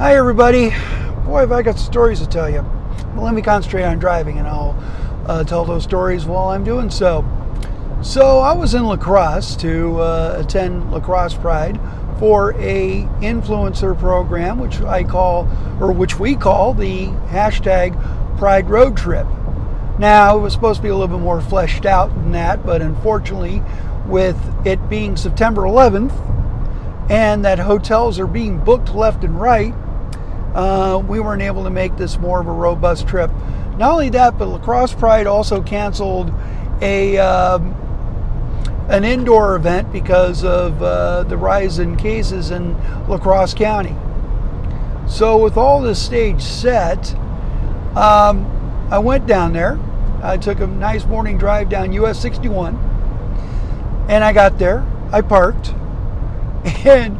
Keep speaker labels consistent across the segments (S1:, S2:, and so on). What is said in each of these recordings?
S1: Hi everybody. Boy, have I got stories to tell you. Well, let me concentrate on driving and I'll tell those stories while I'm doing so. So I was in La Crosse to attend La Crosse Pride for a influencer program, which we call the hashtag Pride Road Trip. Now, it was supposed to be a little bit more fleshed out than that, but unfortunately, with it being September 11th and that hotels are being booked left and right, we weren't able to make this more of a robust trip. Not only that, but La Crosse Pride also canceled an indoor event because of the rise in cases in La Crosse County. So with all this stage set, I went down there. I took a nice morning drive down US 61, and I got there. I parked, and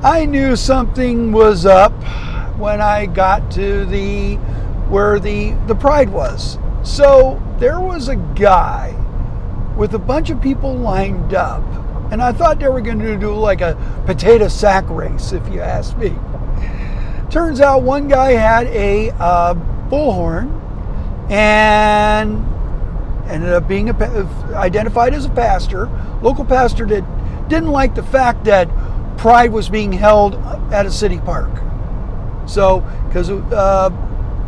S1: I knew something was up when I got to where the Pride was. So there was a guy with a bunch of people lined up, and I thought they were going to do like a potato sack race, if you ask me. Turns out one guy had a bullhorn and ended up being identified as a pastor, local pastor that didn't like the fact that Pride was being held at a city park. So,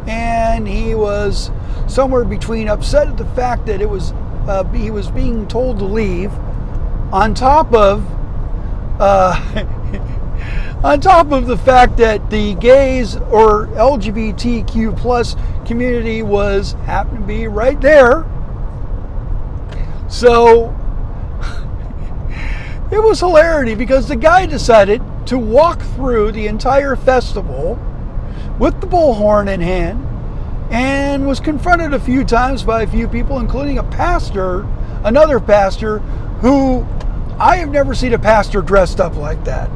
S1: and he was somewhere between upset at the fact that he was being told to leave, on top of the fact that the gays or LGBTQ plus community happened to be right there. So it was hilarity because the guy decided to walk through the entire festival with the bullhorn in hand and was confronted a few times by a few people, including another pastor, who I have never seen a pastor dressed up like that.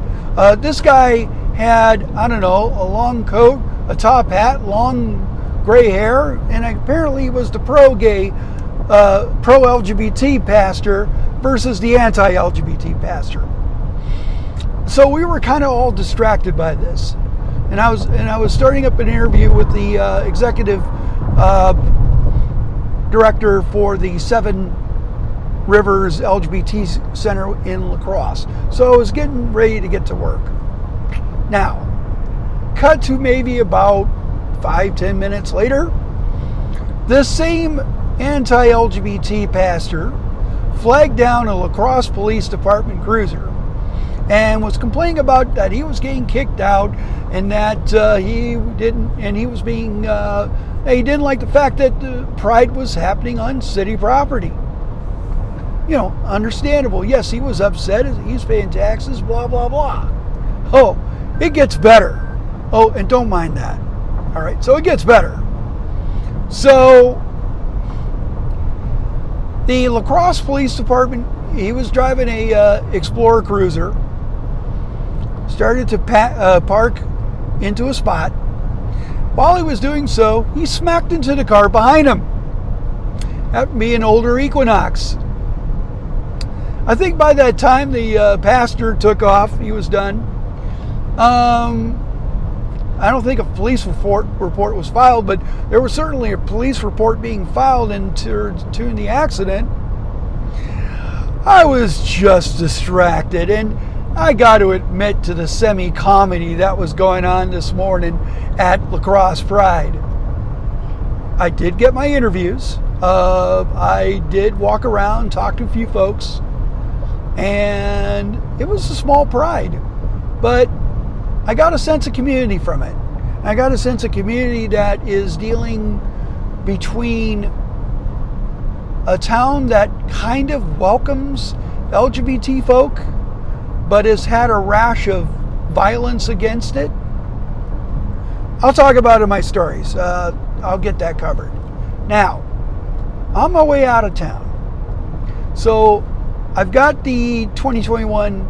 S1: This guy had, I don't know, a long coat, a top hat, long gray hair, and apparently he was the pro-LGBT pastor versus the anti-LGBT pastor. So we were kind of all distracted by this, and I was starting up an interview with the executive director for the Seven Rivers LGBT Center in La Crosse. So I was getting ready to get to work. Now, cut to maybe about 5-10 minutes later, this same anti-LGBT pastor flagged down a La Crosse Police Department cruiser and was complaining about that he was getting kicked out and that he didn't like the fact that the Pride was happening on city property. You know, understandable. Yes, he was upset. He's paying taxes, blah, blah, blah. Oh, it gets better. Oh, and don't mind that. All right, so it gets better. So the La Crosse Police Department, he was driving a Explorer cruiser, started to park into a spot. While he was doing so, he smacked into the car behind him. That would be an older Equinox. I think by that time the pastor took off. He was done. I don't think a police report was filed, but there was certainly a police report being filed into the accident. I was just distracted, and I got to admit to the semi-comedy that was going on this morning at La Crosse Pride. I did get my interviews. I did walk around, talk to a few folks, and it was a small pride, but I got a sense of community from it. I got a sense of community that is dealing between a town that kind of welcomes LGBT folk, but has had a rash of violence against it. I'll talk about it in my stories. I'll get that covered. Now, on my way out of town, so I've got the 2021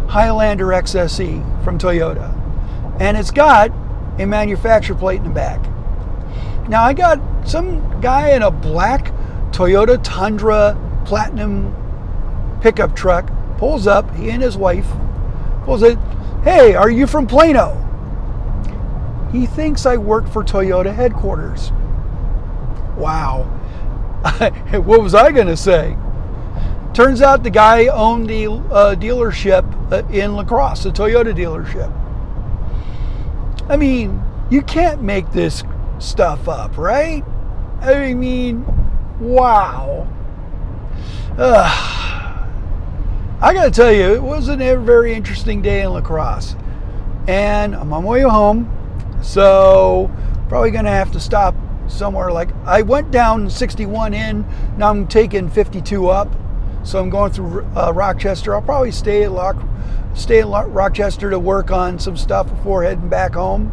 S1: Highlander XSE from Toyota, and it's got a manufacturer plate in the back. Now, I got some guy in a black Toyota Tundra Platinum pickup truck, pulls up, he and his wife, pulls it, "Hey, are you from Plano?" he thinks I work for Toyota headquarters. Wow. What was I going to say? Turns out the guy owned the dealership in La Crosse, a Toyota dealership. I mean, you can't make this stuff up, right? I mean, wow. I got to tell you, it wasn't a very interesting day in La Crosse. And I'm on my way home, so probably going to have to stop somewhere. Like, I went down 61 in, now I'm taking 52 up. So I'm going through Rochester. I'll probably stay in Rochester to work on some stuff before heading back home.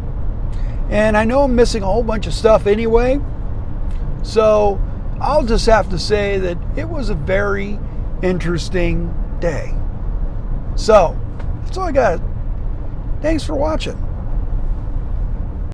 S1: And I know I'm missing a whole bunch of stuff anyway. So I'll just have to say that it was a very interesting day. So that's all I got. Thanks for watching.